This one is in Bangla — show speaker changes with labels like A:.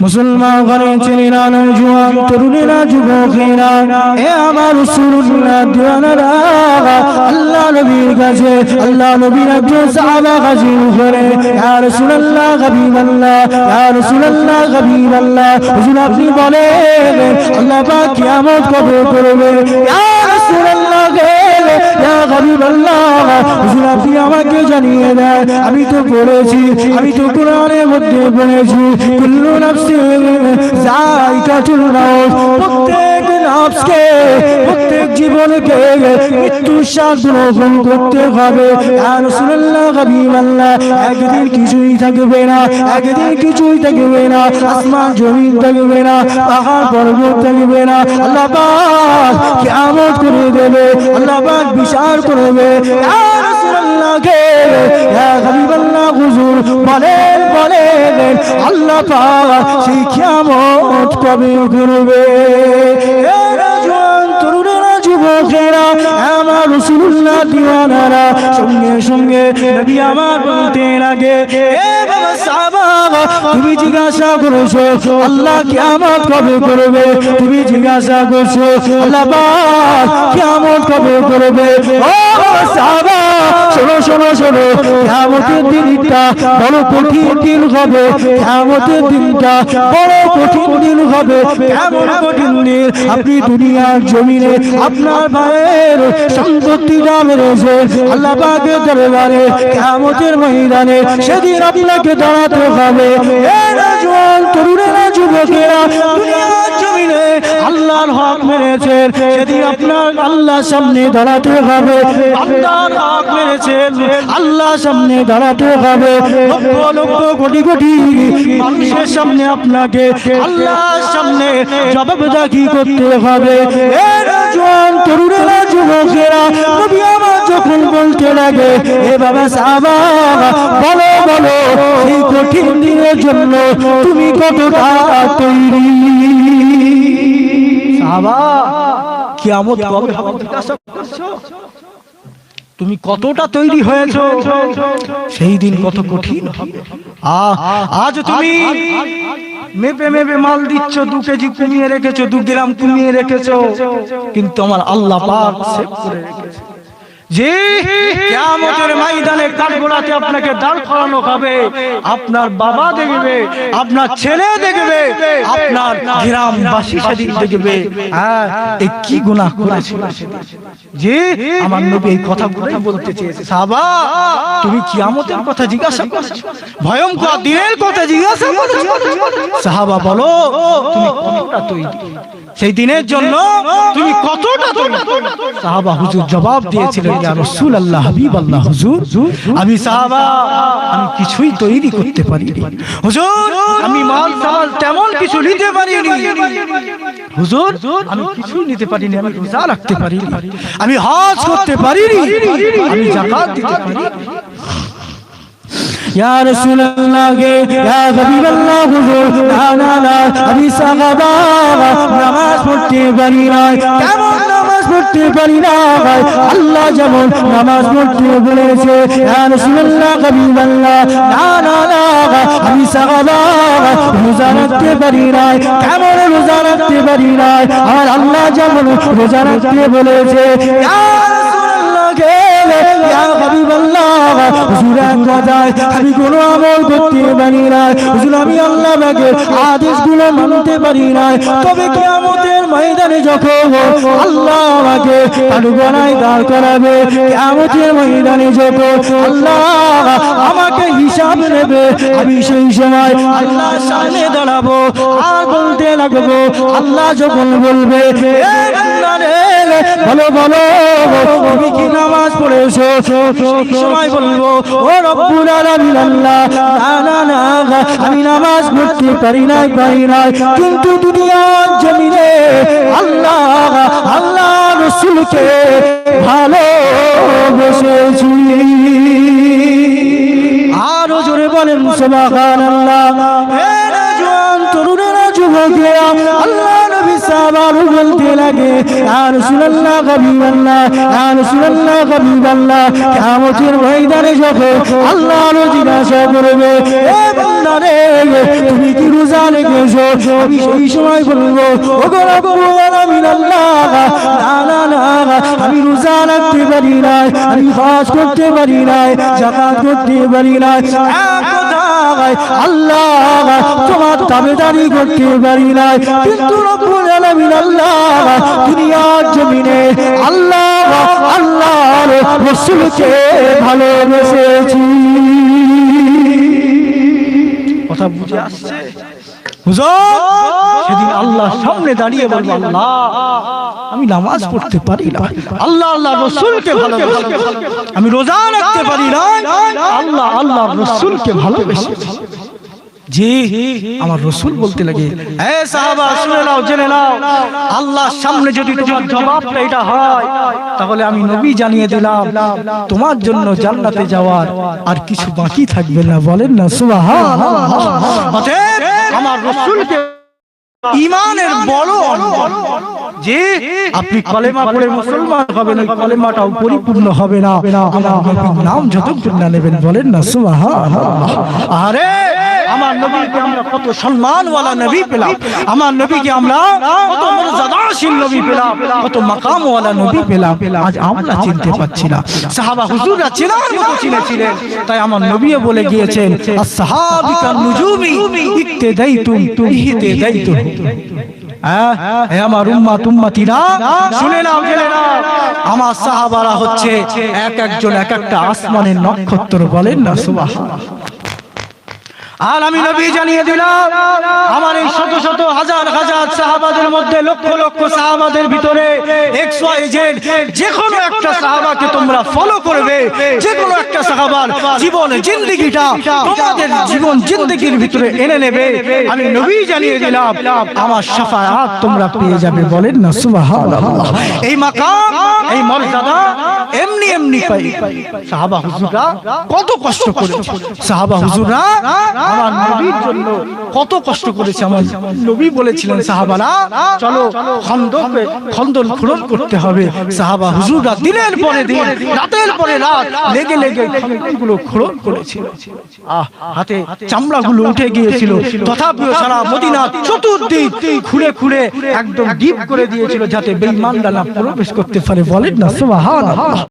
A: মুসলমান ঘরে ছেলেরা নওজোয়ান তরুণেরা যুবকেরা এ আমার রাসূলুল্লাহ দিওয়ানারা আল্লাহ নবীর কাছে আল্লাহ নবীর একজন সাহাবা হাজির করে ইয়া রাসূলুল্লাহ হাবিবাল্লাহ ইয়া রাসূলুল্লাহ হাবিবাল্লাহ হুজুর আপনি বলেন আল্লাহ পাক কিয়ামত কবে করবে ইয়া রাসূলুল্লাহ ইয়া হাবিবাল্লাহ হুজুর আপনি আমাকে জানিয়ে দেন আমি তো পড়েছি আমি তো কোরআনের মধ্যে পড়েছি কুল্লু নাফসিন যায়কাতুল মাউত প্রত্যেক নফসকে প্রত্যেক জীবনকে মৃত্যুর স্বাদ গ্রহণ করতে হবে ইয়া রাসূলুল্লাহ হাবিবাল্লাহ একদিন কিছুই থাকবে না একদিন কিছুই থাকবে না আসমান জমিন থাকবে না পাহাড় পর্বত থাকবে না আল্লাহ পাক কিয়ামত করে দেবে আল্লাহ পাক বিচার করবে ইয়া রাসূলুল্লাহ ইয়া হাবিবাল্লাহ হুজুর বলেন আল্লাহ পাক সেই কিয়ামত কবে করবে এ রাজওয়ান তরুণেরা যুবকেরা আমার রাসূলুল্লাহ দিওয়ানারা সঙ্গে সঙ্গে নবী আমার বলতে লাগে এ বাবা সাহাবা তুমি জিজ্ঞাসা করেছো আল্লাহ কিয়ামত কবে করবে তুমি জিজ্ঞাসা করছো আল্লাহ পাক কিয়ামত কবে করবে ও সাহাবা শোনো শোনো শোনো কিয়ামতের দিনটা বড় কঠিন দিন হবে কিয়ামতের দিনটা বড় কঠিন দিন হবে এমন কঠিন দিন আপনি দুনিয়ার জমিনে আপনার ভাইয়ের সম্পত্তিটা মেরেছে আল্লাহ পাকের দরবারে কিয়ামতের ময়দানে সেদিন আপনাকে দাঁড়াতে হবে এ রাজওয়ান তরুণেরা যুবকেরা দুনিয়ার জমিনে আল্লাহর হক মেরেছেন সেদিন আপনার আল্লাহর সামনে দাঁড়াতে হবে আপনার হক মেরেছেন আল্লাহর সামনে দাঁড়াতে হবে লক্ষ লক্ষ কোটি কোটি মানুষের সামনে আপনাকে আল্লাহর সামনে জবাবদিহি করতে হবে এ রাজওয়ান তরুণেরা যুবকেরা নবী আমার যখন বলতে লাগে এ বাবা সাহাবা বলো বলো এই কঠিন দিনের জন্য তুমি কতটা তৈরি সাহাবা কিয়ামত কবে হবে জিজ্ঞাসা করছো তুমি কতটা তৈরি হয়েছো সেই দিন কত কঠিন হবে আজ তুমি মেপে মেপে মাল দিচ্ছ 2 কেজি কমিয়ে রেখেছো 2 গ্রাম কমিয়ে রেখেছো কিন্তু আমার আল্লাহ পাক সেভ করে রেখেছে যে কিয়ামতের ময়দানে কাঠগড়াতে আপনাকে দাঁড় করানো হবে আপনার বাবা দেখবে আপনার ছেলে দেখবে আপনার গ্রামবাসী সেদিন দেখবে এই কি গুনাহ করেছিল যে আমার নবী এই কথাগুলোই বলতে চেয়েছে সাহাবা তুমি কিয়ামতের কথা জিজ্ঞাসা করছো ভয়ঙ্কর দিনের কথা জিজ্ঞাসা করছো সাহাবা বলো তুমি কতটা তৈরি সেই দিনের জন্য তুমি কতটা তৈরি সাহাবা হুজুর জবাব দিয়েছিলেন ইয়া রাসূলুল্লাহ হাবিবাল্লাহ হুজুর আমি সাহাবা আমি কিছুই তৈরি করতে পারিনি হুজুর আমি মাল সামাল তেমন কিছু নিতে পারিনি হুজুর আমি কিছুই নিতে পারিনি আমি রোজা রাখতে পারিনি আমি হজ করতে পারিনি আমি যাকাত দিতে পারিনি ইয়া রাসূলুল্লাহ ইয়া হাবিবাল্লাহ হুজুর না না আমি সাহাবা নামাজ পড়তে পারি না কেমন নামাজ পড়তে পারি না আল্লাহ যেমন নামাজ পড়তে বলেছে ইয়া রাসূলুল্লাহ হাবিবাল্লাহ না না আমি সাহাবা রোজা রাখতে পারি না কেমন রোজা রাখতে পারি না আর আল্লাহ যেমন রোজা রাখতে বলেছে ইয়া ইয়া হাবিবাল্লাহ হুজুর কথায় আমি কোনো আমল করতে পারি না হুজুর আমি আল্লাহ পাকের আদেশগুলো মানতে পারি না তবে কিয়ামতের ময়দানে যখন আল্লাহ আমাকে কাঠগড়ায় দাঁড় করাবে কিয়ামতের ময়দানে যখন আল্লাহ আমাকে হিসাব নেবে আমি সেই সময় আল্লাহর সামনে দাঁড়াবো আর বলতে লাগবো আল্লাহ যখন বলবে এ বান্দা রে বলো বলো তুমি কি নামাজ পড়েছো সময় বলবো ও রব্বুল আলামিন আল্লাহ না না আমি নামাজ পড়তে পারি না কিন্তু দুনিয়ার জমিনে আল্লাহ আল্লাহ রাসূলকে ভালোবেসেছি আরো জোরে বলেন সুবহানাল্লাহ হে রাজওয়ান তরুণেরা যুবকেরা আল্লাহ নবী সাহাবা বলতে লাগে ইয়া রাসূল রাসূলুল্লাহ হাবিবাল্লাহ ইয়া রাসূলুল্লাহ হাবিবাল্লাহ কিয়ামতের ময়দানে যখন আল্লাহর জিজ্ঞাসা করবে এ বান্দা রে তুমি কি রোজা রেখেছো আমি সেই সময় বলবো ওগো রব্বুল আলামিন আল্লাহ না না না আমি রোজা রাখতে পারি না আমি হজ করতে পারি না যাকাত করতে পারি না আল্লাহ তোমার তাবেদারি করতে পারি না কিন্তু রব্বুল আলামিন আল্লাহ দুনিয়ার জমিনে আল্লাহ আল্লাহর রাসূলকে ভালোবেসেছি কথা বুঝে আসছে হুজুর সেদিন আল্লাহর সামনে দাঁড়িয়ে বলবো আল্লাহ আমি নামাজ পড়তে পারি না আল্লাহ আল্লাহর রাসূলকে ভালোবাসি আমি রোজা রাখতে পারি না আল্লাহ আল্লাহর রাসূলকে ভালোবাসি জি আমার রাসূল বলতে লাগে হে সাহাবা শুনে নাও জেনে নাও আল্লাহর সামনে যদি তোমার জবাবটা এটা হয় তাহলে আমি নবী জানিয়ে দিলাম তোমার জন্য জান্নাতে যাওয়ার আর কিছু বাকি থাকবে না বলেন না সুবহানাল্লাহ অতএব আমার রাসূলকে ঈমানের বড় যে আপনি কলেমা পড়ে মুসলমান হবেন ওই কলেমাটাও পরিপূর্ণ হবে না আমার নবীর নাম যতক্ষণ না নেবেন বলেন না সুবহানাল্লাহ আরে আমার নবীকে আমরা কত সম্মানওয়ালা নবী পেলাম আমার নবীকে আমরা কত মর্যাদাশীল নবী পেলাম কত মাকামওয়ালা নবী পেলাম আজ আমরা চিনতে পারছি না সাহাবা হুজুররা চেনার মতো চিনেছিলেন তাই আমার নবীও বলে গিয়েছেন আসহাবিকান নুজুমি ইক্তেদাইতুম ইহতেদাইতুম হে আমার উম্মত উম্মতিরা শুনে নাও জেনে নাও আমার সাহাবারা হচ্ছে এক একজন এক একটা আসমানের নক্ষত্র বলেন না সুবহানাল্লাহ আর আমি নবী জানিয়ে দিলাম আমার এই শত শত হাজার হাজার সাহাবাদের মধ্যে লক্ষ লক্ষ সাহাবাদের ভিতরে XYZ যে কোনো একটা সাহাবাকে তোমরা ফলো করবে যে কোনো একটা সাহাবার জীবন জিন্দেগিটা তোমাদের জীবন জিন্দেগির ভিতরে এনে নেবে আমি নবী জানিয়ে দিলাম আমার শাফাআত তোমরা পেয়ে যাবে বলেন না সুবহানাল্লাহ এই মাকাম এই মর্যাদা এমনি এমনি পাই সাহাবা হুজুররা কত কষ্ট করেছে সাহাবা হুজুররা আমার নবীর জন্য কত কষ্ট করেছে আমার নবী বলেছিলেন সাহাবারা চলো খন্দন খনন করতে হবে সাহাবা হুজুররা দিনের পরে দিন রাতের পরে রাত লেগে লেগে খন্দনগুলো খনন করেছিল হাতে চামড়াগুলো উঠে গিয়েছিল তথাপিও সারা মদিনা চতুর্দিক খুঁড়ে খুঁড়ে একদম ডিপ করে দিয়েছিল যাতে বেঈমানরা না প্রবেশ করতে পারে বলেন না সুবহানাল্লাহ